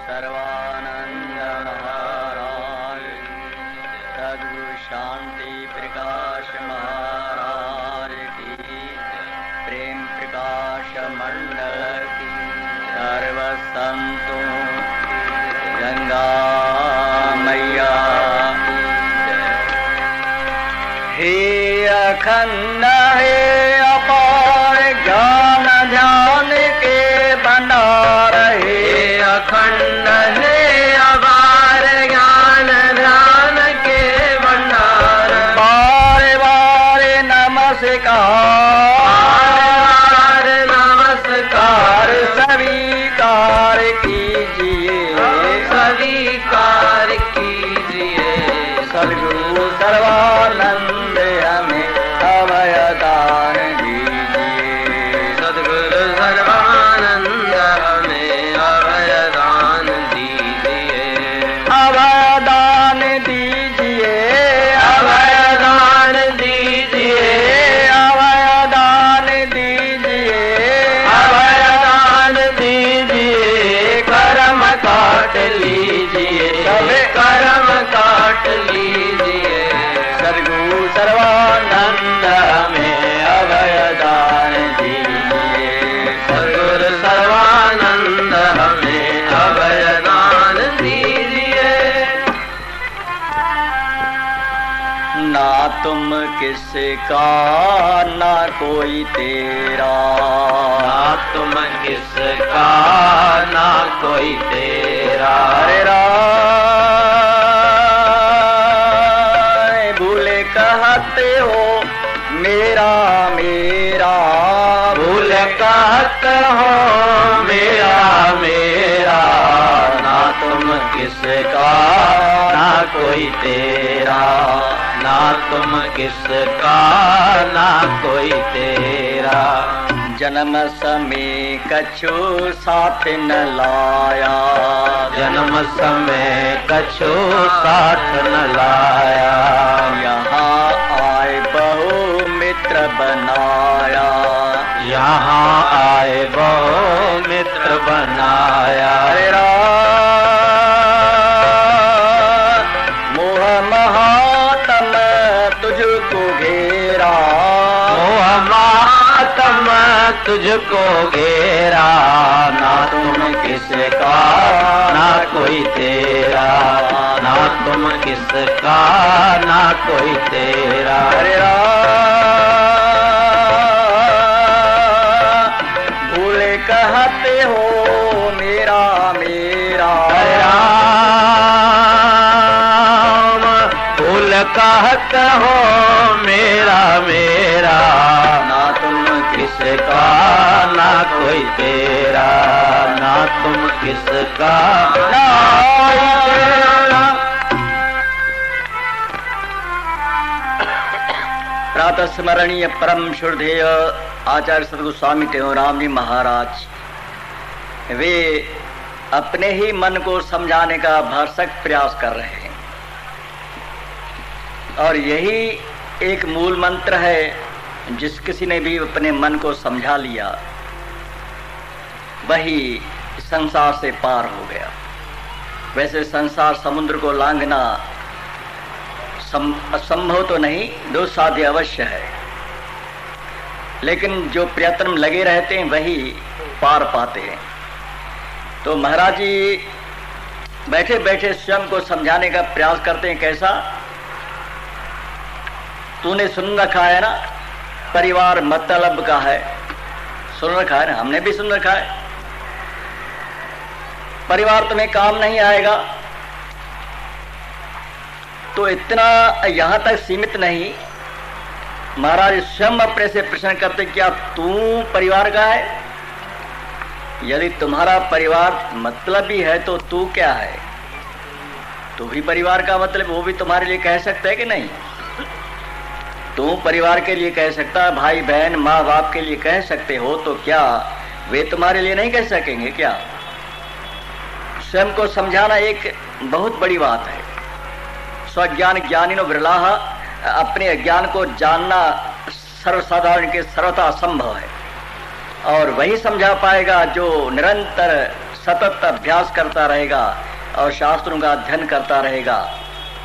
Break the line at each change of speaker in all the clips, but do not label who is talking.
सर्वानंद महाराज सद्गुरु शांति प्रकाश महाराज की, प्रेम प्रकाश मंडल की, सर्व संतों गंगा मैया हे अखंड हे अपार ज्ञान ध्यान के भंडार हे
अखंड है अपार ज्ञान ध्यान के भंडार।
बार बार नमस्कार
नमस्कार
स्वीकार कीजिए
स्वीकार कीजिए।
सद्गुरु सर्वानंद हमें अभय दान दीजिए।
सद्गुरु सर्वानंद हमें अभय दान दीजिए।
अभय दान दीजिए,
अभय दान दीजिए।
अभय दान दीजिए,
अभय दान दीजिए। कर्म काट लीजिए कर्म काट लीजिए।
सद्गुरु सर्वानंद हमें अभय दान दीजिए।
सद्गुरु सर्वानंद हमें अभय दान दीजिए।
ना तुम किसका ना कोई तेरा,
ना तुम किसका ना कोई तेरा।
हरे राय भूले कहते हो मेरा मेरा,
भूल कहत हो मेरा मेरा। ना तुम किसका ना कोई तेरा। ना तुम किसका ना कोई तेरा।
जन्म समय कछु साथ न लाया,
जन्म समय कछु साथ न लाया।
यहाँ आए बहु मित्र बनाया,
यहाँ आए बहु मित्र बनाया।
हरे मोह महात्म तुझको घेरा,
मोह मातम तुझको घेरा। ना तुम किसका ना कोई तेरा। ना तुम किसका ना कोई तेरा।
हरे भूले कहते हो मेरा मेरा,
राम भूल कहत हो मेरा मेरा। ना तुम किसका ना कोई तेरा। ना तुम किसका ना कोई तेरा।
प्रातः स्मरणीय परम श्रद्धेय आचार्य सद्गुरु स्वामी टेऊराम जी महाराज, वे अपने ही मन को समझाने का भरसक प्रयास कर रहे हैं और यही एक मूल मंत्र है। जिस किसी ने भी अपने मन को समझा लिया वही संसार से पार हो गया। वैसे संसार समुद्र को लांघना असंभव तो नहीं, दुस्साध्य अवश्य है, लेकिन जो प्रयत्न में लगे रहते हैं वही पार पाते हैं। तो महाराज जी बैठे बैठे स्वयं को समझाने का प्रयास करते हैं। कैसा? तूने सुन रखा है ना, परिवार मतलब का है, सुन रखा है ना, हमने भी सुन रखा है। परिवार तुम्हें काम नहीं आएगा तो इतना यहां तक सीमित नहीं। महाराज स्वयं अपने से प्रश्न करते, क्या तू परिवार का है? यदि तुम्हारा परिवार मतलब ही है तो तू क्या है? तू भी परिवार का मतलब, वो भी तुम्हारे लिए कह सकता है कि नहीं? तू परिवार के लिए कह सकता है, भाई बहन माँ बाप के लिए कह सकते हो, तो क्या वे तुम्हारे लिए नहीं कह सकेंगे क्या? स्वयं को समझाना एक बहुत बड़ी बात है। स्वज्ञान ज्ञानिनो विरलाः, अपने अज्ञान को जानना सर्वसाधारण के सर्वथा असंभव है और वही समझा पाएगा जो निरंतर सतत अभ्यास करता रहेगा और शास्त्रों का अध्ययन करता रहेगा,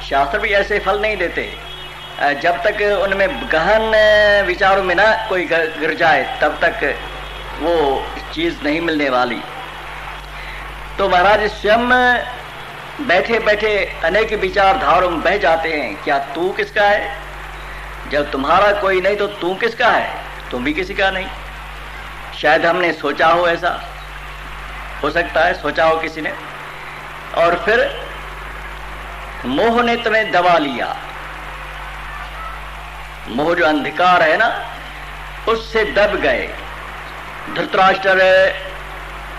शास्त्र भी ऐसे फल नहीं देते। जब तक उनमें गहन विचारों में ना कोई गिर जाए तब तक वो चीज नहीं मिलने वाली। तो महाराज स्वयं बैठे बैठे अनेक विचारधारों में बह जाते हैं। क्या तू किसका है? जब तुम्हारा कोई नहीं तो तू किसका है? तुम भी किसी का नहीं। शायद हमने सोचा हो, ऐसा हो सकता है, सोचा हो किसी ने, और फिर मोह ने तुम्हें दबा लिया। मोह जो अंधकार है ना, उससे दब गए। धृतराष्ट्र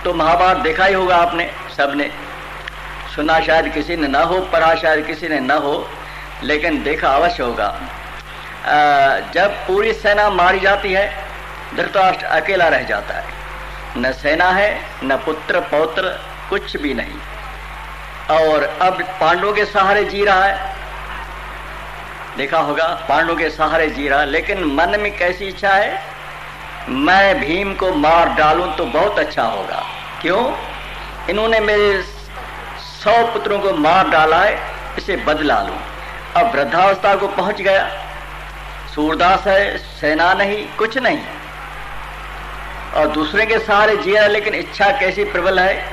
तो महाभारत देखा ही होगा आपने, सबने सुना, शायद किसी ने ना हो, पढ़ा शायद किसी ने ना हो, लेकिन देखा अवश्य होगा। जब पूरी सेना मारी जाती है, धृतराष्ट्र अकेला रह जाता है। न सेना है, न पुत्र पौत्र, कुछ भी नहीं, और अब पांडवों के सहारे जी रहा है। देखा होगा, पांडवों के सहारे जी रहा, लेकिन मन में कैसी इच्छा है, मैं भीम को मार डालूं तो बहुत अच्छा होगा। क्यों? इन्होंने मेरे 100 पुत्रों को मार डाला है, इसे बदला लूं। अब वृद्धावस्था को पहुंच गया, सूरदास है, सेना नहीं, कुछ नहीं, और दूसरे के सहारे जिया, लेकिन इच्छा कैसी प्रबल है।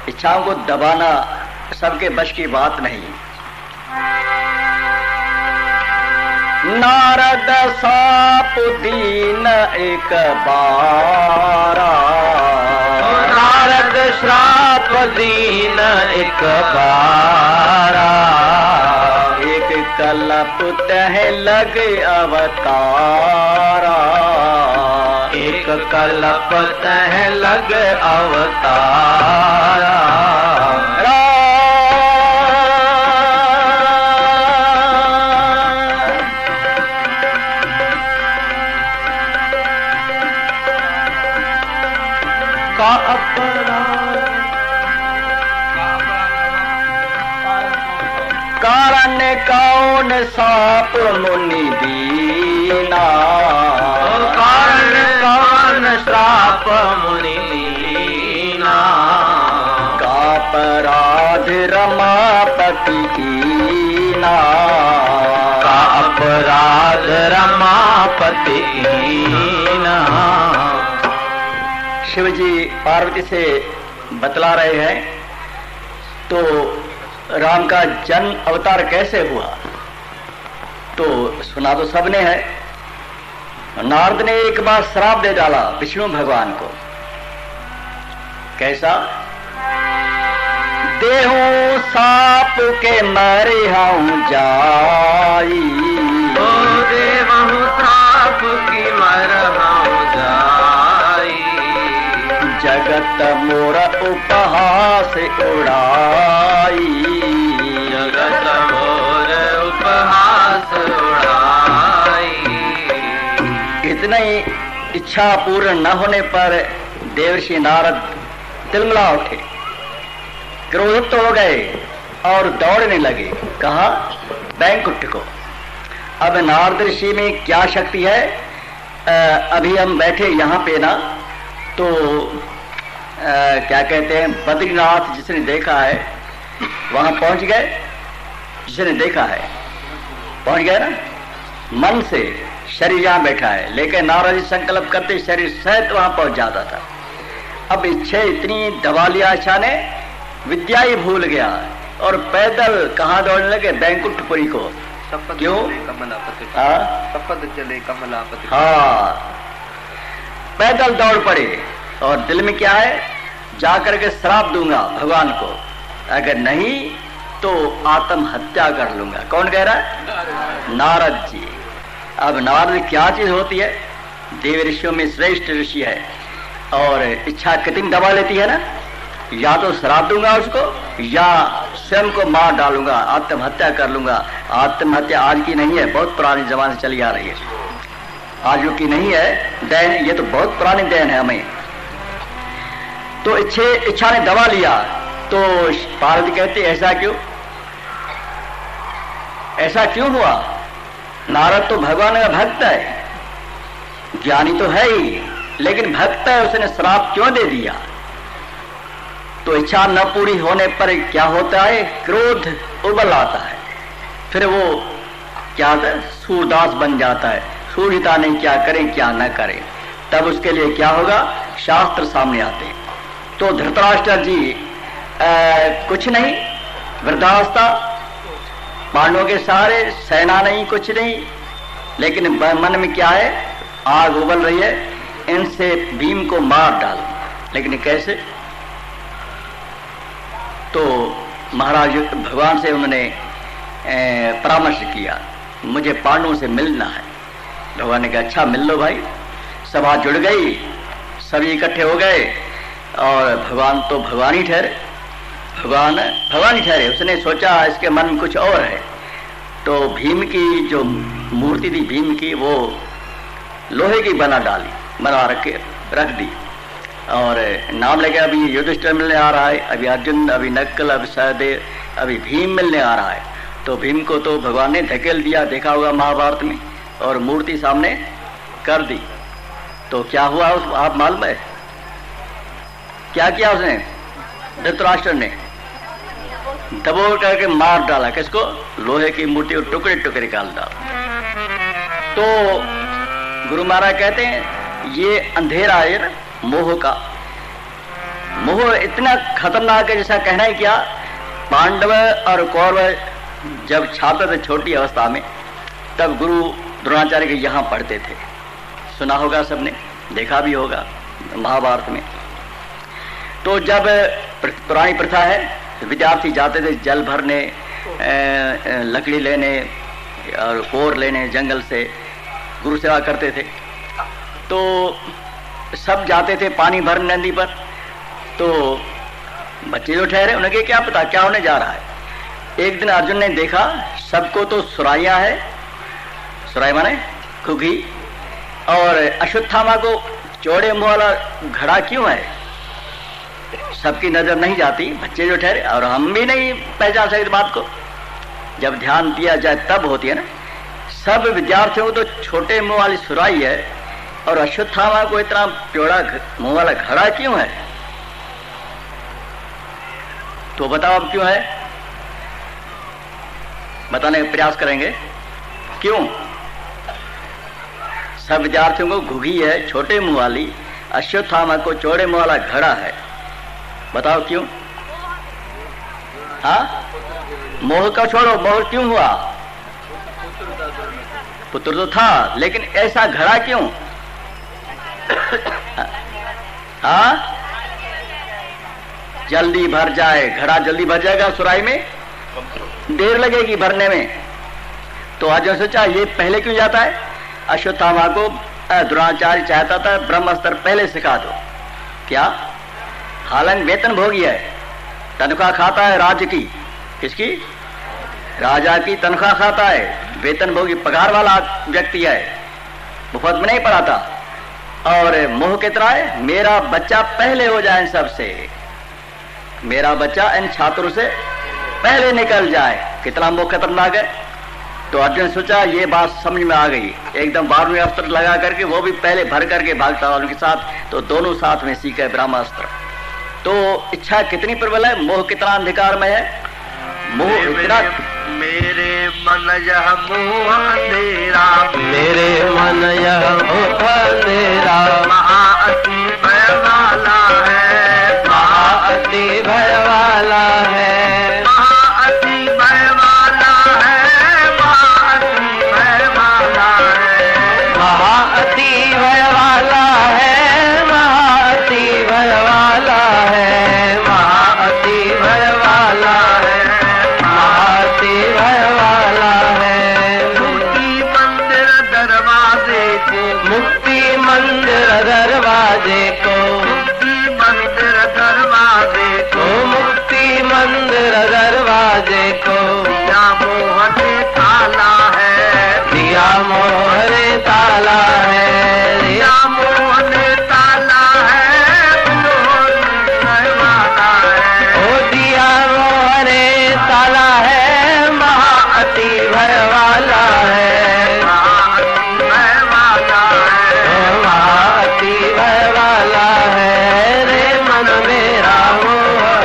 इच्छाओं को दबाना सबके बश की बात नहीं। नारद साप दीन एक बारा,
नारद श्राप दीन एक बारा,
एक कलप तह लग अवतारा,
एक कलप तह लग अवतारा।
कारण कौन साप मुनि दीना,
कारण कौन श्राप मुनि दीना,
का अपराध रमापति कीना,
का अपराध रमापति कीना।
शिव जी पार्वती से बतला रहे हैं, तो राम का जन्म अवतार कैसे हुआ, तो सुना तो सबने है। नारद ने एक बार श्राप दे डाला विष्णु भगवान को। कैसा? देहूं साप के मरे हूं जाई,
ओ देवहूं साप की मरहूं जाई,
जगत मोर उपहास उड़ाई,
जगत मोर उपहास उड़ाई।
इतना ही इच्छा पूर्ण न होने पर देवर्षि नारद तिलमिला उठे, क्रोधित हो गए और दौड़ने लगे। कहा? बैंकुट को। अब नारद ऋषि में क्या शक्ति है? अभी हम बैठे यहाँ पे ना, तो क्या कहते हैं, बद्रीनाथ जिसने देखा है वहां पहुंच गए। जिसने देखा है पहुंच गया ना, मन से शरीर यहाँ बैठा है, लेकिन नारद जी संकल्प करते शरीर सहित वहां पहुंच जाता था। अब इच्छा इतनी दबा लिया, इच्छा ने विद्या ही भूल गया और पैदल कहाँ दौड़ने लगे? बैंकुंठपुरी को। क्यों?
कमलापति,
शपथ
चले कमलापति।
हाँ, पैदल दौड़ पड़े और दिल में क्या है? जाकर के श्राप दूंगा भगवान को, अगर नहीं तो आत्महत्या कर लूंगा। कौन कह रहा है? नारद जी। अब नारद क्या चीज होती है? देव ऋषियों में श्रेष्ठ ऋषि है, और इच्छा कितनी दबा लेती है ना, या तो श्राप दूंगा उसको, या स्वयं को मार डालूंगा, आत्महत्या कर लूंगा। आत्महत्या आज की नहीं है, बहुत पुराने जमाने से चली आ रही है, आज की नहीं है दैन, ये तो बहुत पुरानी दैन है हमें। तो इच्छा ने दबा लिया, तो पार्वती कहती ऐसा क्यों? ऐसा क्यों हुआ? नारद तो भगवान का भक्त है, ज्ञानी तो है ही, लेकिन भक्त है, उसने श्राप क्यों दे दिया? तो इच्छा न पूरी होने पर क्या होता है, क्रोध उबल आता है, फिर वो क्या होता है, सूरदास बन जाता है, सूर्यता नहीं क्या करें क्या न करें। तब उसके लिए क्या होगा, शास्त्र सामने आते। तो धृतराष्ट्र जी कुछ नहीं, वृद्धावस्था, पांडवों के सहारे, सेना नहीं, कुछ नहीं, लेकिन मन में क्या है, आग उबल रही है, इनसे भीम को मार डाल। लेकिन कैसे? तो महाराज भगवान से उन्होंने परामर्श किया, मुझे पांडवों से मिलना है। भगवान ने कहा अच्छा मिल लो भाई। सभा जुड़ गई, सभी इकट्ठे हो गए और भगवान तो भगवान ही ठहरे, भगवान ही ठहरे। उसने सोचा इसके मन में कुछ और है, तो भीम की जो मूर्ति थी भीम की, वो लोहे की बनवा रख दी और नाम लेके अभी युधिष्ठिर मिलने आ रहा है, अभी अर्जुन, अभी नक्कल, अभी सहदेव, अभी भीम मिलने आ रहा है। तो भीम को तो भगवान ने धकेल दिया, देखा होगा महाभारत में, और मूर्ति सामने कर दी। तो क्या हुआ उस, आप मालूम है क्या किया उसने? धृतराष्ट्र ने दबोच करके मार डाला, किसको? लोहे की मूर्ति को टुकड़े टुकड़े निकाल डाला। तो गुरु महाराज कहते हैं ये अंधेरा है मोह का। मोह इतना खतरनाक है, जैसा कहना है क्या, पांडव और कौरव जब छात्र थे छोटी अवस्था में, तब गुरु द्रोणाचार्य के यहाँ पढ़ते थे, सुना होगा सबने, देखा भी होगा महाभारत में। तो जब पुरानी प्रथा है, विद्यार्थी जाते थे जल भरने, लकड़ी लेने और कोर लेने जंगल से, गुरु सेवा करते थे। तो सब जाते थे पानी भरने नदी पर। तो बच्चे जो ठहरे, उन्हें क्या पता क्या होने जा रहा है। एक दिन अर्जुन ने देखा सबको तो सुराइयां है, सुराई माने घुघी, और अश्वत्थामा को चौड़े मुंह वाला घड़ा क्यों है? सबकी नजर नहीं जाती, बच्चे जो ठहरे, और हम भी नहीं पहचान सकते बात को। जब ध्यान दिया जाए तब होती है ना। सब विद्यार्थियों को तो छोटे मुंह वाली सुराई है, और अश्वत्थामा को इतना चौड़ा मुंह वाला घड़ा क्यों है? तो बताओ अब क्यों है, बताने का प्रयास करेंगे क्यों। सब विद्यार्थियों को घुघी है छोटे मुंह वाली, अश्वत्थामा को चौड़े मुंह वाला घड़ा है, बताओ क्यों? हाँ, मोह का छोड़ो, मोह क्यों हुआ? पुत्र तो था, लेकिन ऐसा घड़ा क्यों? हाँ, जल्दी भर जाए, घड़ा जल्दी भर जाएगा, सुराई में देर लगेगी भरने में। तो आज सोचा ये पहले क्यों जाता है? अश्वत्थामा को द्रोणाचार्य चाहता था ब्रह्मास्त्र पहले सिखा दो। क्या? हालांकि वेतन भोगी है, तनख्वाह खाता है राज्य की, किसकी? राजा की तनख्वाह खाता है, वेतन भोगी पगार वाला व्यक्ति है, मुफ्त में नहीं पढ़ाता। और मोह कितना है? मेरा बच्चा पहले हो जाए इन सबसे, मेरा बच्चा इन छात्रों से पहले निकल जाए। कितना मोह खतरनाक है। तो अर्जुन सोचा ये बात समझ में आ गई, एकदम 12वें अस्त्र लगा करके वो भी पहले भर करके भागता उनके साथ, तो दोनों साथ में सीखे ब्रह्मास्त्र। तो इच्छा कितनी प्रबल है, मोह कितना अंधकार में है। मोह इतना,
मेरे मन यह मोह अंधेरा,
मेरे मन यह मोह अंधेरा,
महाअति भय वाला है,
महाअति भय वाला है,
महाअति भय वाला है, महाअति भय वाला है,
महाअति भय वाला है, महाअति भय वाला है, महाअति भय वाला है, महाअति भय वाला है।
मुक्ति मंदिर दरवाजे को,
मुक्ति मंदिर दरवाजे को,
मुक्ति मंदिर दरवाजे को,
मुक्ति मंदिर दरवाजे को,
दिया मोह ने ताला है,
दिया मोहरे ताला है,
दिया मोह ने ताला है, भय वाला है,
ओ दिया मोहरे ताला है, महाअति भय वाला है,
महाअति भय वाला है,
महाअति भय वाला है। रे मन मेरा मोह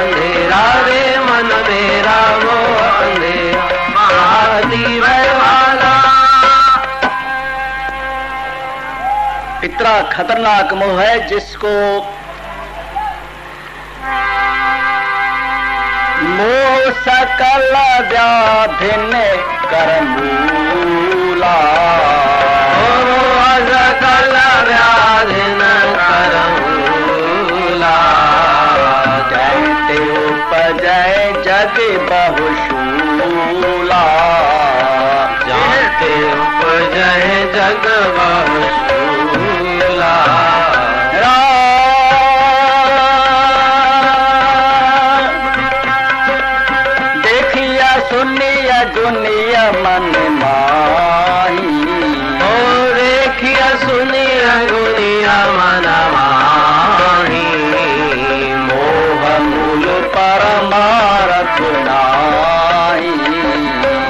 बड़ा खतरनाक मोह है जिसको मोह सकल व्याधिन कर मूला,
मोह सकल व्याधिन कर मूला,
जैते उपजय जग बहुशूला,
जाते उपजय जग बहुशूला।
देखिया सुनिया गुनिया मन माही,
ओ देखिया सुनिया गुनिया मन माही,
मोह मूल परमारथ नाही,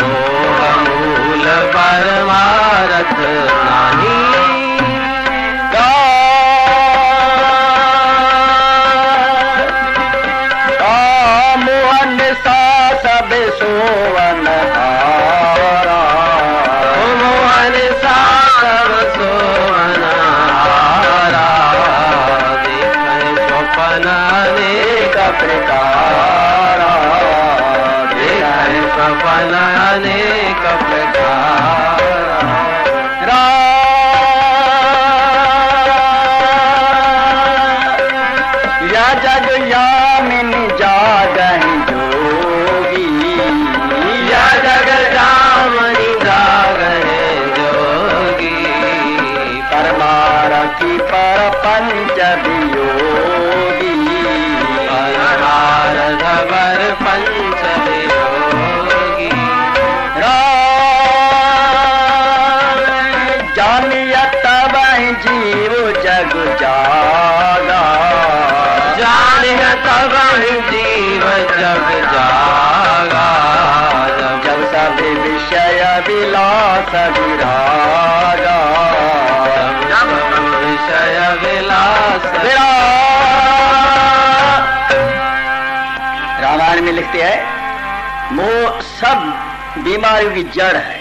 मोह मूल परमारथ नाही।
मोहन सा सब सोवन हारा,
मोहन सा सब सोवन हारा, देखे स्वप्न अनेक
प्रकारा,
देखे स्वप्न अनेक प्रकारा।
या जग यामिनी जागहि जोगी,
या जग जामनि जागहि जोगी,
परमारथी पर पंच वियोगी,
परमारथ पर पंच वियोगी।
जानिया तब जीव जग जागा,
जानिह तब जीव जग जागा,
जब सब विषय विलास विरागा,
जब विषय विलास
रामायण में लिखते हैं मोह सब बीमारियों की जड़ है।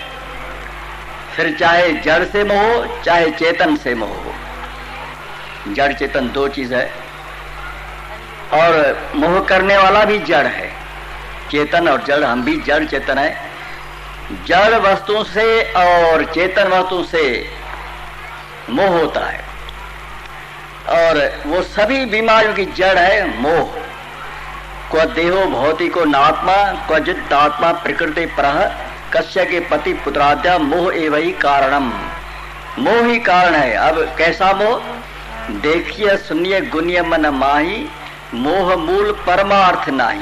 फिर चाहे जड़ से मोह हो चाहे चेतन से मोह हो, जड़ चेतन दो चीज है, और मोह करने वाला भी जड़ है। चेतन और जड़, हम भी जड़ चेतन है। जड़ वस्तुओं से और चेतन वस्तुओं से मोह होता है, और वो सभी बीमारियों की जड़ है मोह। क्व देहो भौतिको नात्मा क्वचित आत्मा प्रकृति परः कस्य के पति पुत्राद्या मोह एवं ही कारणम, मोह ही कारण है। अब कैसा मोह? देखिए सुनिए गुनिय मन माही, मोह मूल परमार्थ नाही।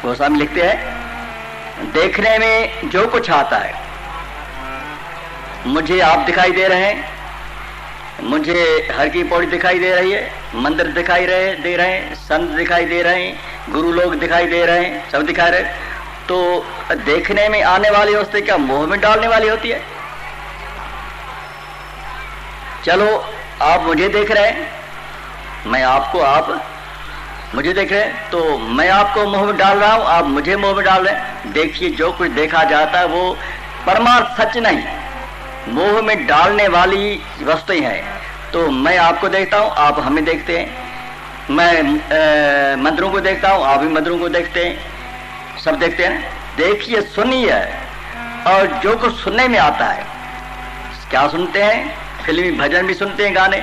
गोस्वामी लिखते हैं देखने में जो कुछ आता है, मुझे आप दिखाई दे रहे हैं, मुझे हर की पौड़ी दिखाई दे रही है, मंदिर दिखाई दे रहे हैं, संत दिखाई दे रहे हैं, गुरु लोग दिखाई दे रहे हैं, सब दिखाई रहे। तो देखने में आने वाली वस्तु क्या मोह में डालने वाली होती है? चलो आप मुझे देख रहे हैं, मैं आपको, आप मुझे देख रहे हैं, तो मैं आपको मोह में डाल रहा हूं, आप मुझे मोह में डाल रहे हैं। देखिए जो कुछ देखा जाता है वो परमार्थ सच नहीं, मोह में डालने वाली वस्तुएं हैं। तो मैं आपको देखता हूं, आप हमें देखते हैं, मैं मंदिरों को देखता हूं, आप भी मंदिरों को देखते हैं, सब देखते हैं। देखिए सुनिए, और जो कुछ सुनने में आता है, क्या सुनते हैं? फिल्मी भजन भी सुनते हैं, गाने,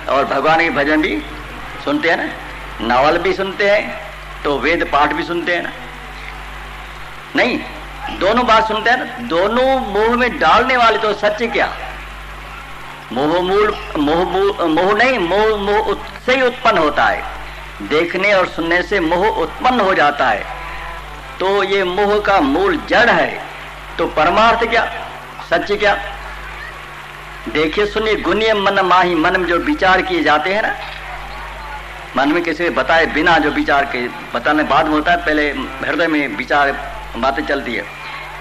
और भगवान के भजन भी सुनते हैं ना, नावल भी सुनते हैं, तो वेद पाठ भी सुनते हैं ना, नहीं दोनों बात सुनते हैं ना। दोनों मोह में डालने वाले, तो सच क्या? मोह मूल, मोह नहीं, मोह उससे ही उत्पन्न होता है। देखने और सुनने से मोह उत्पन्न हो जाता है, तो ये मोह का मूल जड़ है। तो परमार्थ क्या, सच क्या? देखिए सुनिए गुनिय मन माही, मन में जो विचार किए जाते हैं ना, मन में किसी बताए बिना जो विचार के बताने बाद में होता है, पहले हृदय में विचार बातें चलती है,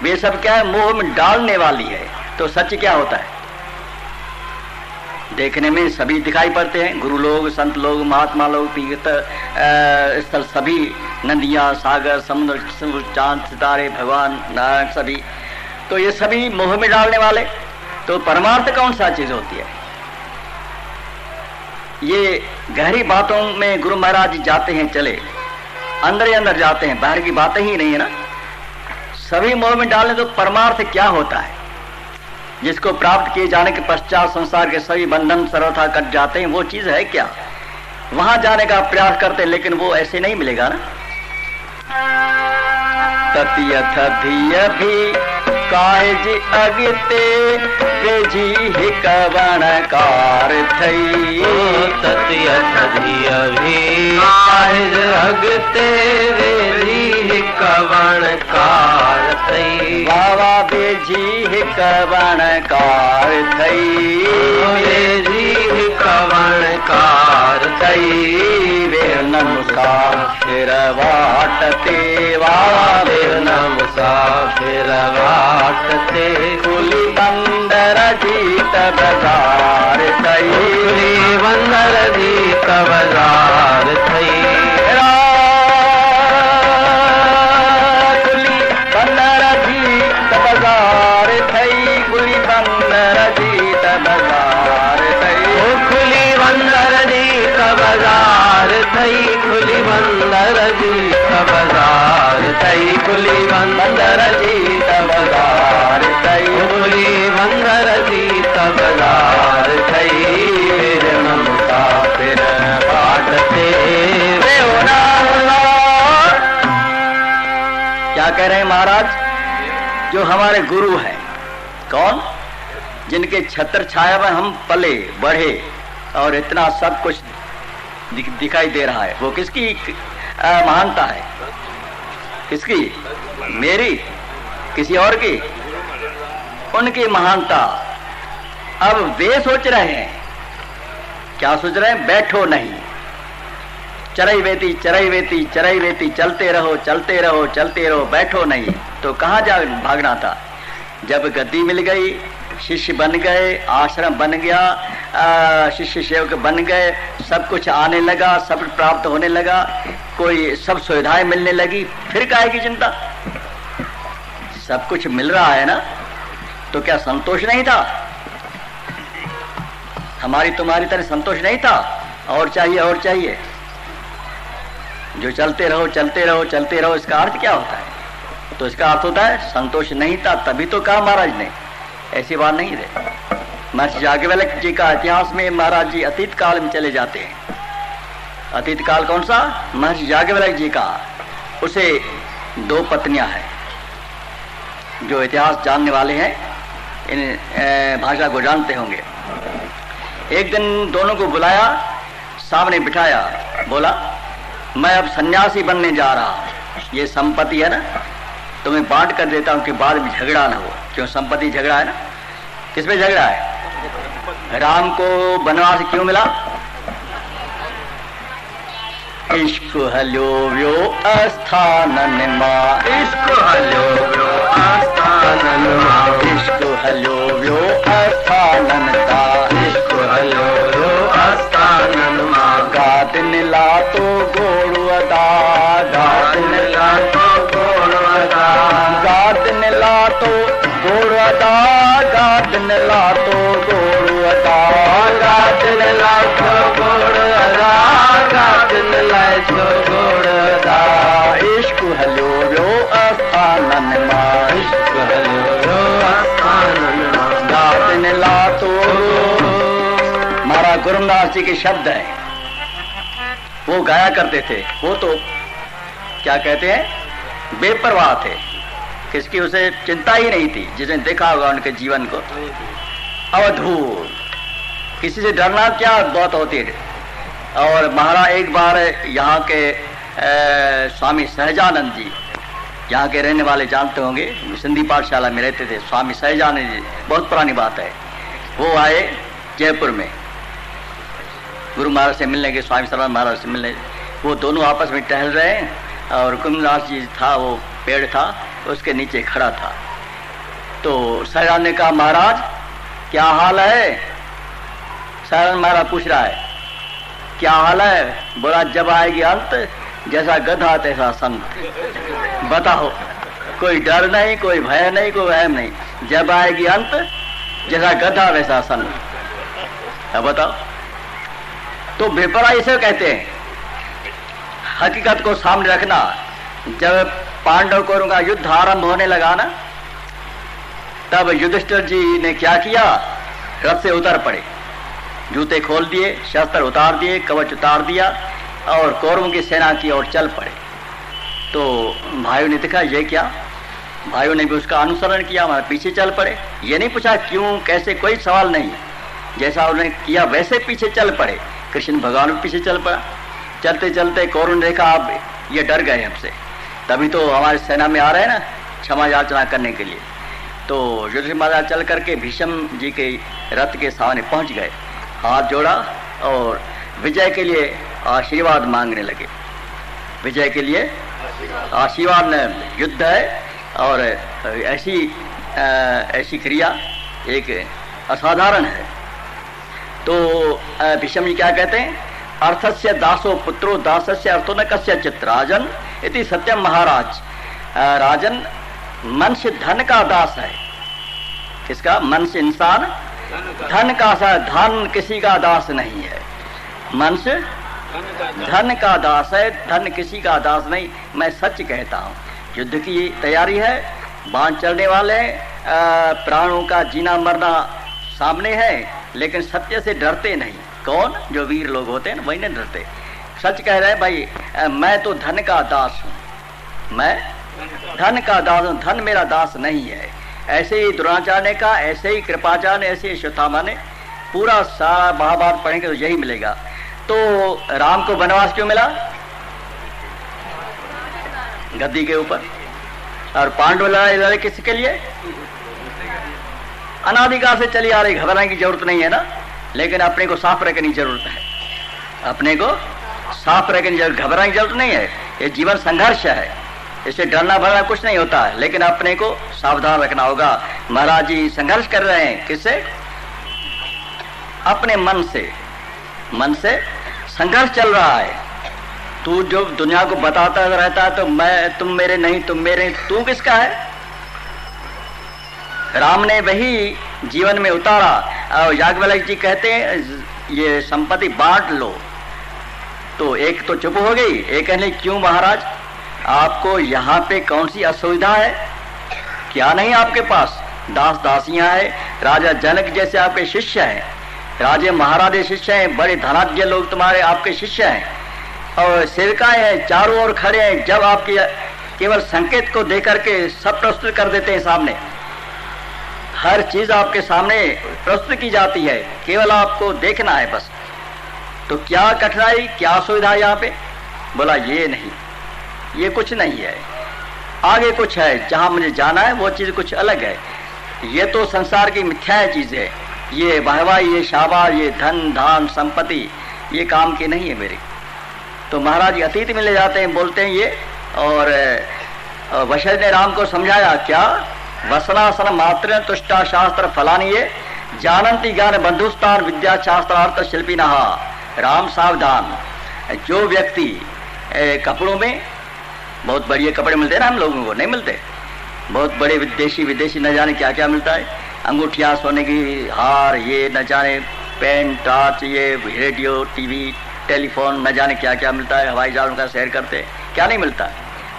वे सब क्या है? मोह में डालने वाली है। तो सच क्या होता है? देखने में सभी दिखाई पड़ते हैं, गुरु लोग, संत लोग, महात्मा लोग, तीर्थ स्थल सभी, नदियां, सागर, समुद्र, चांद, सितारे, भगवान, नारायण, सभी, तो ये सभी मोह में डालने वाले। तो परमार्थ कौन सा चीज होती है? ये गहरी बातों में गुरु महाराज जाते हैं, चले अंदर ही अंदर जाते हैं, बाहर की बातें ही नहीं है ना। सभी मोह में डालें तो परमार्थ क्या होता है, जिसको प्राप्त किए जाने के पश्चात संसार के सभी बंधन सर्वथा कट जाते हैं, वो चीज है क्या? वहां जाने का प्रयास करते हैं, लेकिन वो ऐसे नहीं मिलेगा ना। ततियथ धिय भी काज अगते बेजी ही कवणकार थई।
ततियथ धिय भी काज अगते बेजी ही कवणकार थई।
बाबा बेजी ही कवणकार थई।
बेजी ही कवणकार थई।
वे मुसाफिर वाटते वावे
मुसाफिर वाटते।
खुली बंदर जीत बाजार थई।
खुली बंदर जीत बाजार थई।
खुली बंदर जीत बाजार थई। खुली बंदर जीत बाजार थई।
खुली बंदर जीत बाजार थई। खुली बंदर जीत बाजार थई। खुली बंदर जीत बाजार थई। खुली बंदर जीत बाजार थई। फिर मुसाफिर बाटते।
क्या कह रहे हैं महाराज? जो हमारे गुरु हैं, कौन? जिनके छत्र छाया में हम पले बढ़े और इतना सब कुछ दिखाई दे रहा है, वो किसकी महानता है? किसकी? मेरी? किसी और की? उनकी महानता। अब वे सोच रहे हैं, क्या सोच रहे हैं? बैठो नहीं, चरई वेती चरई वेती चरई वेती, चलते रहो चलते रहो चलते रहो, बैठो नहीं। तो कहाँ जा भागना था? जब गद्दी मिल गई, शिष्य बन गए, आश्रम बन गया, शिष्य सेवक बन गए, सब कुछ आने लगा, सब प्राप्त होने लगा, कोई सब सुविधाएं मिलने लगी, फिर काहे की चिंता? सब कुछ मिल रहा है ना, तो क्या संतोष नहीं था? हमारी तुम्हारी तरह संतोष नहीं था? और चाहिए और चाहिए। जो चलते रहो चलते रहो चलते रहो, इसका अर्थ क्या होता है? तो इसका अर्थ होता है संतोष नहीं था, तभी तो कहा महाराज ने। ऐसी बात नहीं है। महर्षि याज्ञवल्क्य जी का इतिहास में महाराज जी अतीत काल में चले जाते हैं। अतीत काल कौन सा? महर्षि याज्ञवल्क्य जी का। उसे 2 पत्नियां हैं। जो इतिहास जानने वाले हैं इन भाषा को जानते होंगे। एक दिन दोनों को बुलाया, सामने बिठाया, बोला मैं अब सन्यासी बनने जा रहा हूं, ये संपत्ति है ना, तुम्हें बांट कर देता हूं कि बाद में झगड़ा ना हो। क्यों? संपत्ति झगड़ा है ना। किस पे झगड़ा है? राम को वनवास क्यों मिला? इश्क हल्यो व्यो अस्थानन मां।
इश्क हल्यो व्यो अस्थानन मां।
इश्क हल्यो व्यो अस्थानन ता।
इश्क हल्यो व्यो अस्थानन मां।
गादिन ला तो गोड़ु अदा। गादिन ला तो गोड़ु अदा। गादिन ला तो गोड़ु अदा। गादिन ला तो गोड़ु अदा।
गादिन ला तो गोड़ु अदा। गादिन ला तो गोड़ु अदा।
इश्क हल्यो व्यो अस्थानन मां।
इश्क हल्यो व्यो अस्थानन मां।
गादिन ला तो। महाराज गुरुदास जी के शब्द हैं, वो गाया करते थे। वो तो क्या कहते हैं, बेपरवाह थे, किसकी उसे चिंता ही नहीं थी। जिसने देखा होगा उनके जीवन को, अवधूत, किसी से डरना क्या बात होती है। और महाराज एक बार यहाँ के स्वामी सहजानंद जी, यहाँ के रहने वाले जानते होंगे, सिंधी पाठशाला में रहते थे स्वामी सहजानंद जी, बहुत पुरानी बात है। वो आए जयपुर में गुरु महाराज से मिलने के, स्वामी सर्वानंद महाराज से मिलने। वो दोनों आपस में टहल रहे हैं और कुमदास जी था, वो पेड़ था, उसके नीचे खड़ा था। तो सहजानंद ने कहा महाराज क्या हाल है? सहजानंद महाराज पूछ रहा है क्या हाल है? बोला जब आएगी अंत, जैसा गधा तैसा संत। बताओ, कोई डर नहीं, कोई भय नहीं, कोई वहम नहीं। जब आएगी अंत, जैसा गधा वैसा संत। अब बताओ। तो विपरा इसे कहते हैं, हकीकत को सामने रखना। जब पांडव कौरवों का युद्ध आरंभ होने लगा ना, तब युधिष्ठिर जी ने क्या किया, रथ से उतर पड़े, जूते खोल दिए, शस्त्र उतार दिए, कवच उतार दिया और कौरवों की सेना की ओर चल पड़े। तो भाइयों ने देखा ये क्या, भाइयों ने भी उसका अनुसरण किया, हमारे पीछे चल पड़े। ये नहीं पूछा क्यों कैसे, कोई सवाल नहीं, जैसा उन्होंने किया वैसे पीछे चल पड़े। कृष्ण भगवान भी पीछे चल पड़ा। चलते चलते कौरवों ने देखा अब ये डर गए हमसे, तभी तो हमारी सेना में आ रहे हैं ना क्षमा याचना करने के लिए। तो युधिष्ठिर महाराज चल करके भीष्म जी के रथ के सामने पहुंच गए, हाथ जोड़ा और विजय के लिए आशीर्वाद मांगने लगे। विजय के लिए आशीर्वाद, युद्ध है और ऐसी क्रिया एक असाधारण है। तो भीष्म जी क्या कहते हैं, अर्थस्य दासो पुत्रो दासस्य अर्थो न कस्यचित् राजन इति सत्यम महाराज। राजन, मनुष्य धन का दास है। किसका? मनुष्य, इंसान धन का, धन किसी का दास नहीं है। मनुष्य धन का दास है, धन किसी का दास नहीं। मैं सच कहता हूँ, युद्ध की तैयारी है, बाण चलने वाले, प्राणों का जीना मरना सामने है, लेकिन सत्य से डरते नहीं। कौन? जो वीर लोग होते हैं ना, वही नहीं डरते। सच कह रहे हैं भाई, मैं तो धन का दास हूँ, मैं धन का दास हूँ, धन मेरा दास नहीं है। ऐसे ही द्रोणाचार्य ने कहा, ऐसे ही कृपाचार्य ने, ऐसे ही अश्वत्थामा ने। पूरा सारा महाभारत पढ़ेंगे तो यही मिलेगा। तो राम को वनवास क्यों मिला? गद्दी के ऊपर। और पांडव लड़ाई किसके लिए? अनादिकाल से चली आ रही, घबराने की जरूरत नहीं है ना, लेकिन अपने को साफ रखने की जरूरत है। अपने को साफ रखने की जरूरत, घबराने की जरूरत नहीं है। ये जीवन संघर्ष है, इससे डरना भरना कुछ नहीं होता है, लेकिन अपने को सावधान रखना होगा। महाराज जी संघर्ष कर रहे हैं, किससे? अपने मन से। मन से संघर्ष चल रहा है। तू जो दुनिया को बताता रहता है तो मैं, तुम मेरे नहीं, तुम मेरे, तू किसका है? राम ने वही जीवन में उतारा। और याज्ञवल्क्य जी कहते हैं ये संपत्ति बांट लो। तो एक तो चुप हो गई, एक कहने क्यों महाराज, आपको यहाँ पे कौन सी असुविधा है? क्या नहीं आपके पास? दास दासियां हैं, राजा जनक जैसे आपके शिष्य हैं, राजे महाराजे शिष्य हैं, बड़े धनाढ्य लोग तुम्हारे आपके शिष्य हैं, और सेवकाएं हैं चारों ओर खड़े हैं। जब आपके केवल संकेत को देकर के सब प्रस्तुत कर देते हैं सामने, हर चीज आपके सामने प्रस्तुत की जाती है, केवल आपको देखना है बस। तो क्या कठिनाई, क्या सुविधा यहाँ पे? बोला ये नहीं, ये कुछ नहीं है, आगे कुछ है, जहां मुझे जाना है वो चीज कुछ अलग है। ये तो संसार की मिथ्या चीज है, ये वाहवाही, ये शाबाश, ये धन धान संपत्ति, ये काम की नहीं है मेरी। तो महाराज जी अतीत में ले जाते हैं, बोलते हैं ये। और वशिष्ठ ने राम को समझाया, क्या? वसनासन मात्र तुष्टा शास्त्र फलानी ये जानंती ज्ञान बंधुस्तान विद्या शास्त्रार्थ शिल्पी नहा। राम सावधान, जो व्यक्ति कपड़ों में, बहुत बढ़िया कपड़े मिलते हैं ना हम लोगों को, नहीं मिलते? बहुत बड़े विदेशी न जाने क्या क्या मिलता है, अंगूठियां, सोने की हार, ये न जाने पेन टॉर्च, ये रेडियो टीवी टेलीफोन, न जाने क्या क्या मिलता है, हवाई जहाज का सैर करते, क्या नहीं मिलता।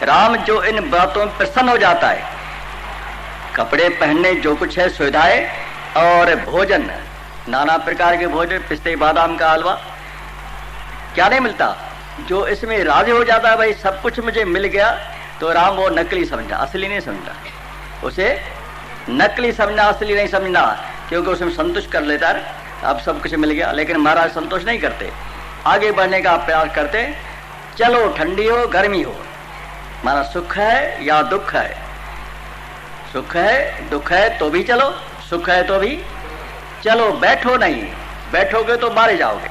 राम जो इन बातों में प्रसन्न हो जाता है, कपड़े पहनने, जो कुछ है सुविधाएं, और भोजन, नाना प्रकार के भोजन, पिस्ते बादाम का हलवा, क्या नहीं मिलता। जो इसमें राजी हो जाता है, भाई सब कुछ मुझे मिल गया, तो राम वो नकली समझा, असली नहीं समझा। उसे नकली समझना, असली नहीं समझना, क्योंकि उसमें संतुष्ट कर लेता है, अब सब कुछ मिल गया। लेकिन महाराज संतोष नहीं करते, आगे बढ़ने का प्रयास करते। चलो ठंडी हो गर्मी हो, माना सुख है या दुख है, सुख है दुख है तो भी चलो, सुख है तो भी चलो, बैठो नहीं, बैठोगे तो मारे जाओगे,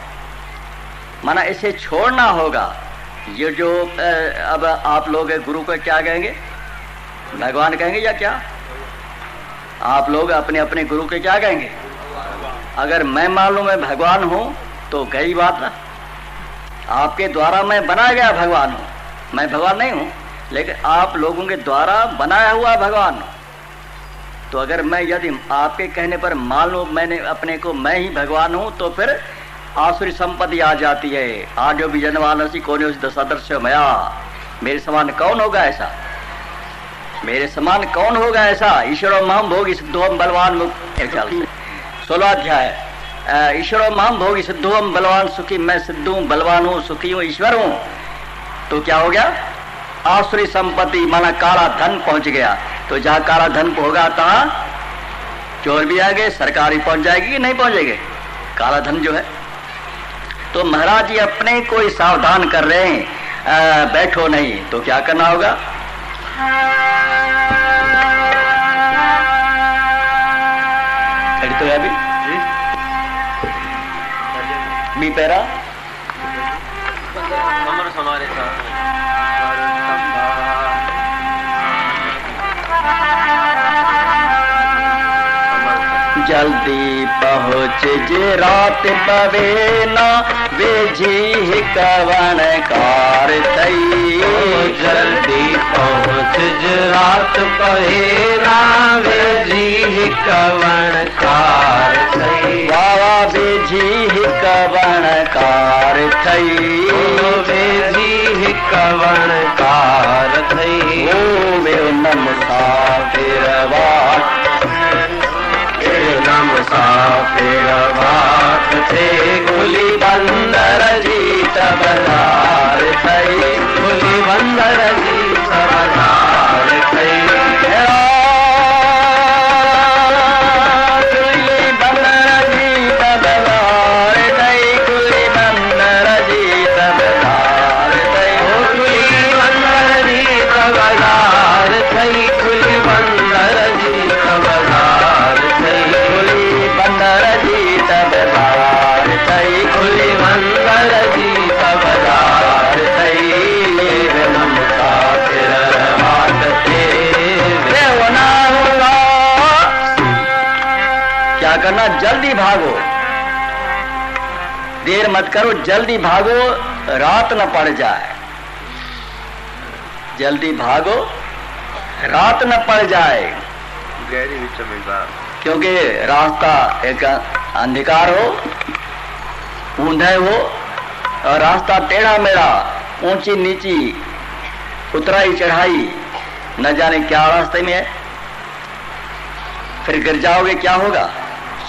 माना इसे छोड़ना होगा। ये जो अब आप लोग गुरु को क्या कहेंगे, भगवान कहेंगे या क्या? आप लोग अपने अपने गुरु के क्या कहेंगे? अगर मैं मान लूं मैं भगवान हूं तो गई बात ना, आपके द्वारा मैं बनाया गया भगवान हूं, मैं भगवान नहीं हूं, लेकिन आप लोगों के द्वारा बनाया हुआ भगवान हूं। तो अगर मैं यदि आपके कहने पर मान लूं मैंने अपने को मैं ही भगवान हूं, तो फिर आसुरी संपत्ति आ जाती है। आड्यो भी जनवानसी कोने उस दशादर्श मया। मेरे समान कौन होगा ऐसा, मेरे समान कौन होगा ऐसा। ईश्वरो महम भोगी सिद्धोम बलवान मुक्त। 16 अध्याय। ईश्वरो महम भोगी सिद्धोम बलवान सुखी। मैं सिद्ध हूँ, बलवान हूँ, सुखी हूँ, ईश्वर हूँ। तो क्या हो गया, आसुरी संपत्ति माना काला धन पहुंच गया। तो जहाँ काला धन होगा तहाँ चोर भी आएंगे, सरकार भी पहुंच जाएगी कि नहीं पहुंचेगी काला धन जो है। तो महाराज जी अपने को ही सावधान कर रहे हैं, बैठो नहीं। तो क्या करना होगा, तो अभी बी पैरा
हमारे साथ
जल्दी पहुँच जे रात पवेना वे जी कवन कार थई।
जल्दी पहुँच जे रात पवेना वे जी कवन कार थई।
वावा वे जी कवन कार थई।
वे जी कवन कार थई।
ओ वे नम मुसाफिर बाट
मुसाफिर बाट थे। खुली बंदर जीत बजार थई। खुली बंदर जीत बजार थई।
खुली बंदर जीत बजार थई। खुली बंदर जीत बजार थई।
खुली बंदर जीत बजार थई। खुली बंदर जीत बजार थई।
बंदर जीत बजार थई।
खुली बंदर जीत बजार थई। मुसाफिर बाट थे।
क्या करना, जल्दी भागो, देर मत करो, जल्दी भागो, रात न पड़ जाए। जल्दी भागो, रात न पड़ जाए।
गहरी विचमेदार,
क्योंकि रास्ता एक अंधकार हो, ऊंधे हो, और रास्ता टेढ़ा मेढ़ा, ऊंची नीची, उतराई चढ़ाई, न जाने क्या रास्ते में है। फिर गिर जाओगे, क्या होगा,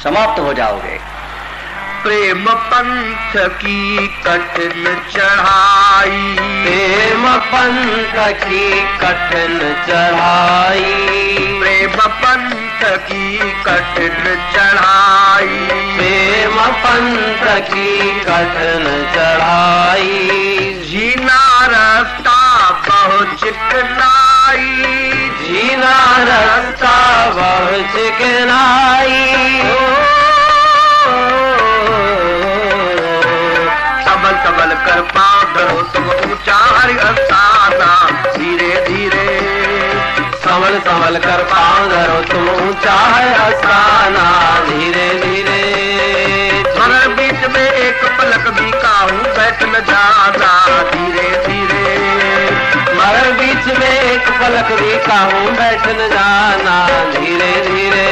समाप्त हो जाओगे।
प्रेम पंथ की कठिन चढ़ाई।
प्रेम पंथ की कठिन चढ़ाई।
प्रेम पंथ की कठिन चढ़ाई।
प्रेम पंथ की कठिन चढ़ाई।
जीना रास्ता बहुत चिकनाई।
जीना रास्ता बहुत चिकनाई।
सबल सबल कर पाँव धरो तुम ऊंचा हरि अफसाना। धीरे धीरे
संभल संभल कर पाँव धरो तुम ऊंचा है अफसाना। धीरे धीरे
मगर बीच में एक पलक भी काहू बैठ न जाना। धीरे धीरे
मगर बीच में एक पलक भी काहू बैठ न जाना। धीरे धीरे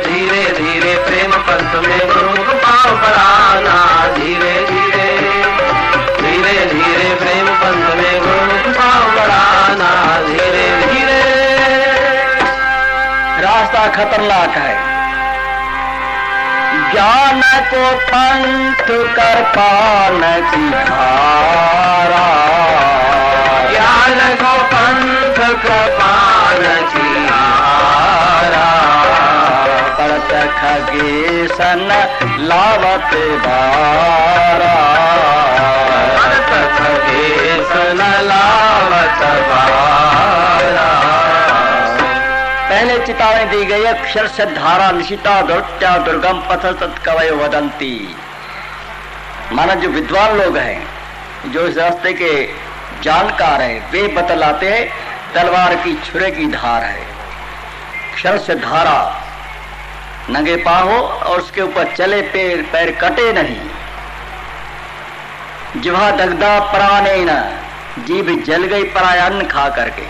धीरे धीरे प्रेम पंथ में गुरु पाँव बढ़ाना। धीरे धीरे धीरे धीरे प्रेम पंथ में गुरु पाँव बढ़ाना। धीरे धीरे
रास्ता खतरनाक है। ज्ञान को पंथ कर पान की धारा।
ज्ञान को पंथ कर पान की धारा।
पड़त खगेशन लावत बारा।
पड़त खगेशन लावत बारा।
पहले चेतावनी दी गई, अक्षर से धारा निशिता दुर्त्या दुर्गम पथ सत्कवय वदंती। माना जो विद्वान लोग हैं, जो इस रास्ते के जानकार हैं, वे बतलाते हैं तलवार की छुरे की धार है। अक्षर से धारा, नंगे पाँव हो और उसके ऊपर चले, पैर पैर कटे नहीं। जिह्वा दग्धा पराने न, जीभ जल गई पराया अन्न खा करके।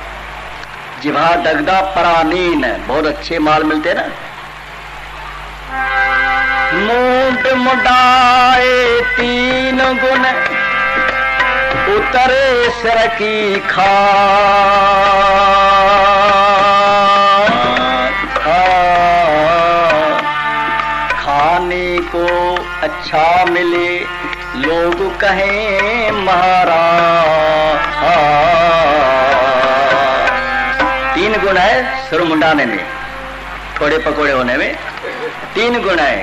जिह्वा दग्धा परानीन, बहुत अच्छे माल मिलते ना। मूड मुडाए तीन गुण उतरे सिर की खाने को अच्छा मिले लोग कहें महाराज। तीन गुण है सिर मुंडाने में, थोड़े पकोड़े होने में। तीन गुण है,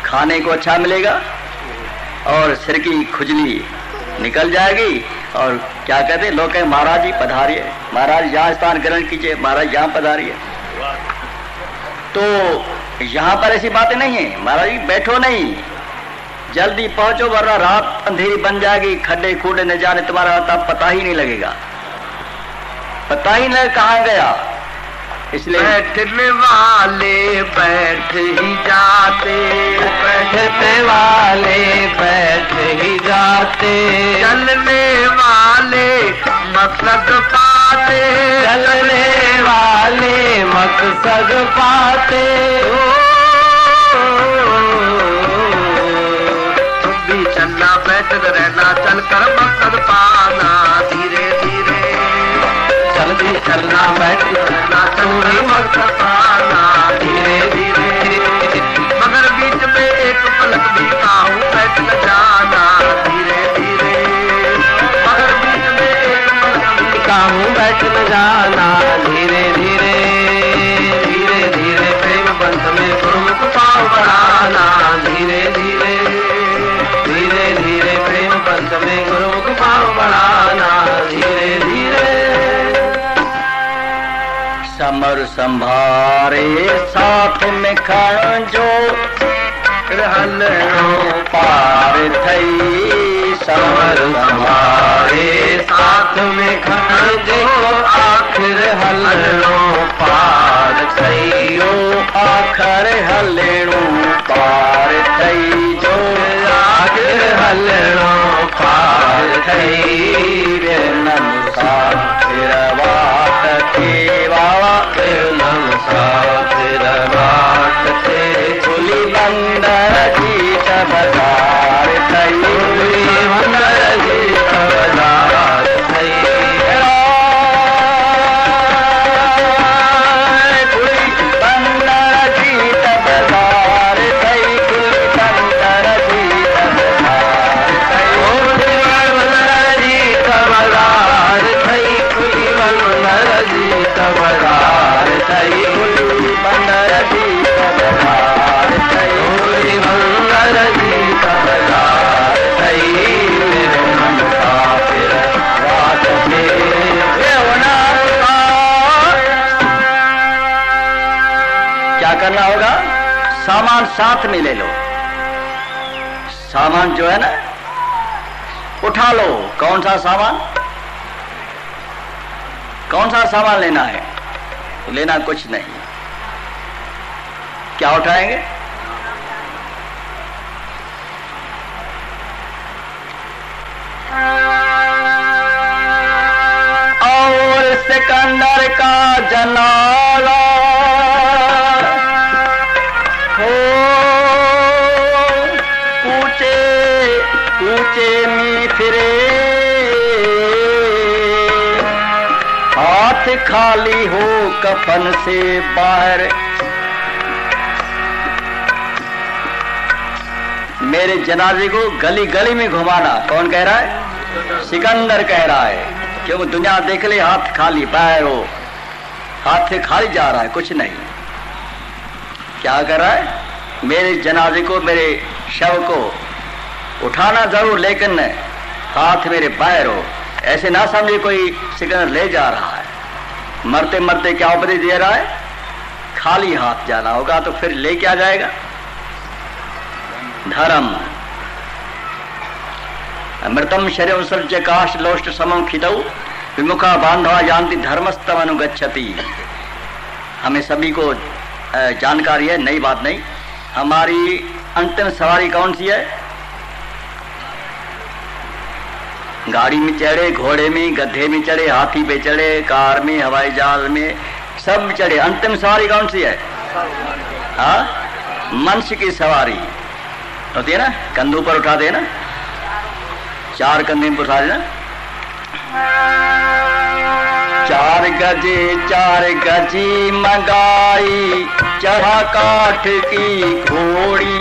खाने को अच्छा मिलेगा और सिर की खुजली निकल जाएगी। और क्या कहते हैं लोग कहें महाराज जी पधारिए, महाराज यहाँ स्थान ग्रहण कीजिए, महाराज यहाँ पधारिए। तो यहाँ पर ऐसी बातें नहीं है, महाराज जी बैठो नहीं, जल्दी पहुंचो वरना रात अंधेरी बन जाएगी, खड्डे खूडे न जाने तुम्हारा तब पता ही नहीं लगेगा, पता ही नहीं कहाँ गया। इसलिए
बैठने वाले बैठ ही जाते,
बैठने वाले बैठ ही जाते,
चलने वाले मकसद पाते,
चलने वाले मकसद पाते।
तुम भी चलना बैठ रहना, चलकर मकसद पाना, धीरे धीरे
जल्दी चलना बैठ
रहना, चलकर मकसद पाना, धीरे धीरे। मगर बीच में एक पलक भी काहूं बैठ न जाना, धीरे धीरे। मगर बीच में एक पलक भी
काहूं बैठ न जाना, धीरे धीरे। धीरे धीरे प्रेम बंध में गुरुमुख पाँव बढ़ाना, धीरे धीरे। धीरे धीरे प्रेम बंध में गुरुमुख पाँव बढ़ाना, धीरे धीरे।
समर संभारे साथ में खण जो रहलणों पार थई। समर संभारे
साथ में खण जो आखिर हलणों पार थईयो,
आखर हलणों पार थई जो
आखिर हलणों पार थई।
रे नमसाखिर वाट केवा
नम साथिर बाट थे,
खुली बंदर जी बाजार थई।
खुली बंदर जी बाजार थई।
खुली बंदर जी बाजार थई, खुली बंदर जी बाजार थई।
खुली बंदर जी बाजार थई, खुली बंदर जी बाजार थई। खुली बंदर जी बाजार थई। मेरे मन का फिर बात थे,
क्या करना होगा? सामान साथ में ले लो, सामान जो है ना उठा लो। कौन सा सामान? कौन सा सामान लेना है? लेना कुछ नहीं। क्या उठाएंगे? और सिकंदर का जनाला हो, ऊंचे ऊंचे में फिरे, हाथ खाली हो कफन से बाहर। मेरे जनाजे को गली गली में घुमाना कौन कह रहा है? सिकंदर कह रहा है, क्योंकि दुनिया देख ले हाथ खाली, बाहर हो, हाथ से खाली जा रहा है, कुछ नहीं। क्या कर रहा है? मेरे जनाजे को, मेरे शव को उठाना जरूर, लेकिन हाथ मेरे बाहर हो। ऐसे ना समझे कोई सिकंदर ले जा रहा है। मरते मरते क्या उपदेश दे रहा है? खाली हाथ जाना होगा। तो फिर ले क्या जाएगा? धर्म। अमृतम शरीर उत्सर्ज्य काश लोष्ट समम खिदौ विमुखा बांधवा जानती धर्मस्तम अनुगच्छति। हमें सभी को जानकारी है, नई बात नहीं। हमारी अंतिम सवारी कौन सी है? गाड़ी में चढ़े, घोड़े में, गधे में चढ़े, हाथी पे चढ़े, कार में, हवाई जहाज में, सब चढ़े। अंतिम सवारी कौन सी है? हाँ, मनुष्य की सवारी होती है ना, कंधों पर उठा दे ना, 4 कंधे पर उठा देना। 4 गजी मंगाई चढ़ा काठ की घोड़ी।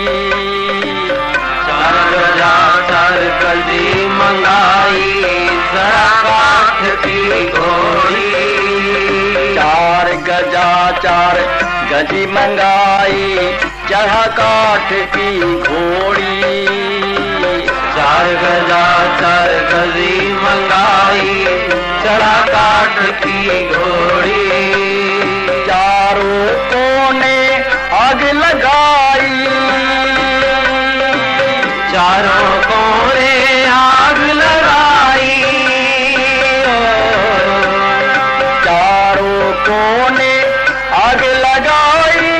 4 गजी मंगाई चढ़ा काठ की घोड़ी।
4 गजी मंगाई चढ़ा काठ की घोड़ी।
4 गजी मंगाई चढ़ा काठ की घोड़ी।
चारों कोने आग लगाई,
चारों कोने आग लगाई।
चारों कोने आग लगाई।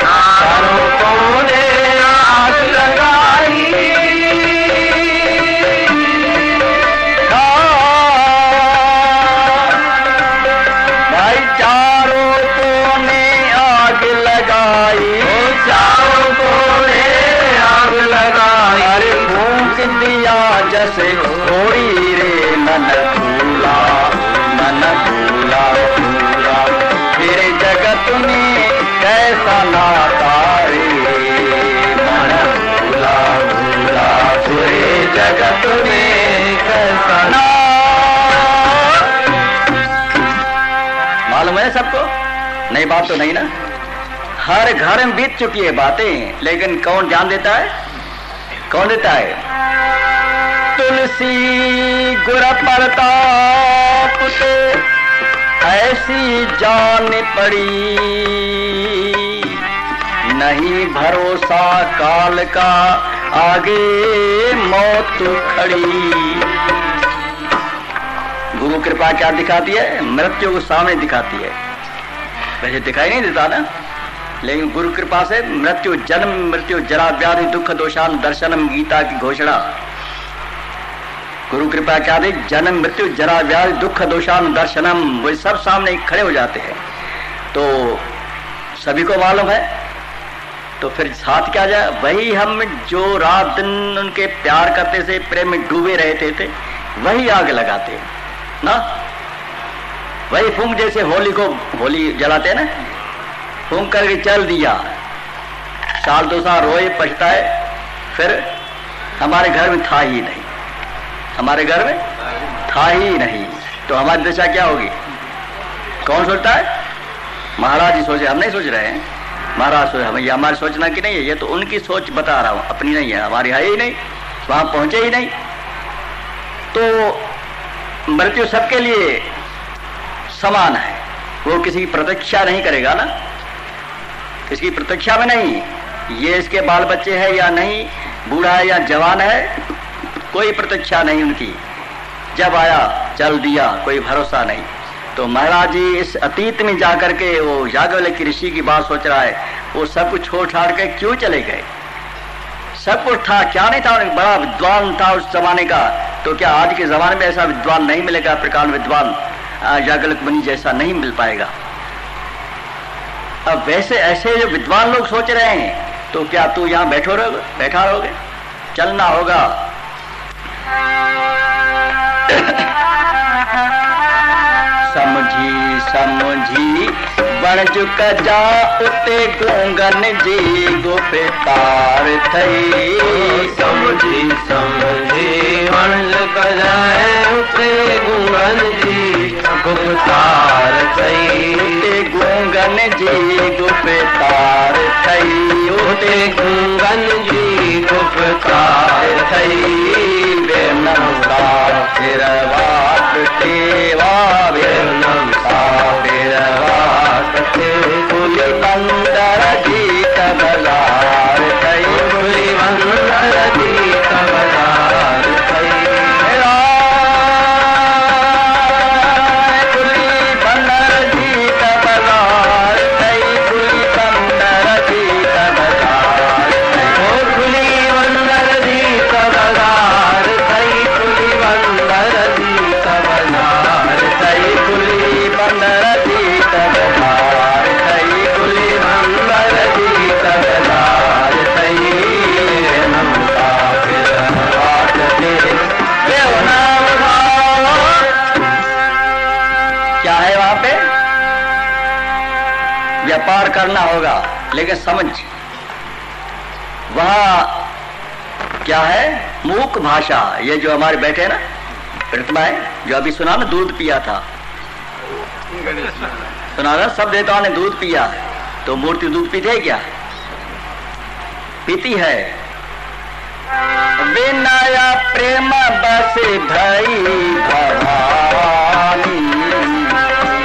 चारों कोने आग लगाई।
भाई चारों कोने आग लगाई।
चारों कोने आग लगाई।
अरे फूंक दिया जैसे थोड़ी रे मन भूला, मन भूला भूला। फिर जगत में कैसा नाता रे मन भूला भूला।
पूरे जगत में कैसा
मालूम है सबको? नई बात तो नहीं ना। हर घर में बीत चुकी है बातें, लेकिन कौन ध्यान देता है? कौन देता है? तुलसी गुर प्रताप से ऐसी जान पड़ी, नहीं भरोसा काल का आगे मौत खड़ी। गुरु कृपा क्या दिखाती है? मृत्यु को सामने दिखाती है। वैसे दिखाई नहीं देता ना, लेकिन गुरु कृपा से मृत्यु, जन्म मृत्यु जरा व्याधि दुख दोषान दर्शनम, गीता की घोषणा। गुरु कृपा क्या दे? जन्म मृत्यु जरा व्याधि दुख दोषान दर्शनम, वो सब सामने खड़े हो जाते हैं। तो सभी को मालूम है, तो फिर साथ क्या जाए? वही हम जो रात दिन उनके प्यार करते से, प्रेम में डूबे रहते थे, वही आग लगाते ना। वही फूंक, जैसे होली को होली जलाते हैं ना, फूंक करके चल दिया, साल 2 साल रोए पछताए, फिर हमारे घर में था ही नहीं, हमारे घर में था ही नहीं, तो हमारी दशा क्या होगी? कौन सोचता है? महाराज जी सोचे, हम नहीं सोच रहे हैं। महाराज सोचे, हम, ये हमारी सोचना की नहीं है, ये तो उनकी सोच बता रहा हूं, अपनी नहीं है, हमारी है ही नहीं, वहां पहुंचे ही नहीं। तो मृत्यु सबके लिए समान है, वो किसी की प्रतीक्षा नहीं करेगा ना, किसी की प्रतीक्षा में नहीं, ये इसके बाल बच्चे हैं या नहीं, बूढ़ा है या जवान है, कोई प्रतीक्षा नहीं उनकी, जब आया चल दिया, कोई भरोसा नहीं। तो महाराज जी इस अतीत में जाकर के वो याज्ञवल्क्य की ऋषि की बात सोच रहा है, वो सब कुछ छोड़ छाड़ के क्यों चले गए? सब कुछ था, क्या नहीं था? बड़ा विद्वान था उस जमाने का, तो क्या आज के जमाने में ऐसा विद्वान नहीं मिलेगा? प्रकार विद्वान याज्ञवल्क्य मुनि जैसा नहीं मिल पाएगा। अब वैसे ऐसे जो विद्वान लोग सोच रहे हैं, तो क्या तू यहाँ बैठा रहोगे? चलना होगा। समझी समझी बन चुक जा उते गूंगन जी गुफ्तार थई।
समझी समझी बन चुक जाए उते गूंगन जी गुफ्तार थई।
उते गूंगन जी गुफ्तार थई।
उते गूंगन जी गुफ्तार थई।
बेनमसा फिर वाट टेवा, बेनमसा फिर वाट टेवा। बंदर गीत बजार थई।
बंदर गीत बजार थई।
बंदर गीत बजार थई। बंदर गीत बजार
खुली बंदर गीत बजार थई। खुली बंदर
करना होगा, लेकिन समझ वह क्या है, मूक भाषा। ये जो हमारे बैठे हैं ना प्रतिमा है, जो अभी सुना ना, दूध पिया था, सुना ना, सब देवताओं ने दूध पिया, तो मूर्ति दूध पीते है क्या? पीती है। विनय प्रेम बस भई भवानी,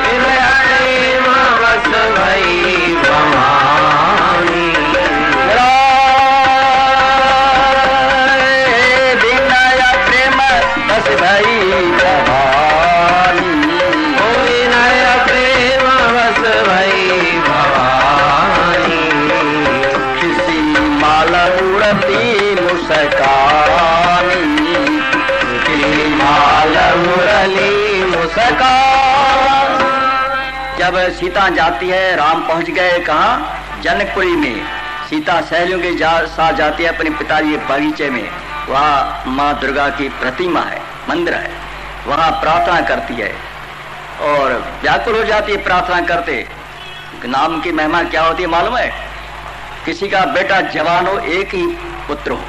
विनय प्रेम बस भई भवानी,
विनय प्रेम बस भई भवानी,
विनय प्रेम बस भई भवानी,
किसी माला उड़ती मुस्कानी, किसी माला
मुरली
मुस्कान। जब सीता जाती है, राम पहुंच गए कहाँ, जनकपुरी में, सीता सहेलियों के साथ जाती है अपने पिताजी के बगीचे में, वहाँ माँ दुर्गा की प्रतिमा है, मंदिर है, वहाँ प्रार्थना करती है और व्याकुल हो जाती है प्रार्थना करते। नाम की महिमा क्या होती है मालूम है? किसी का बेटा जवान हो, एक ही पुत्र हो,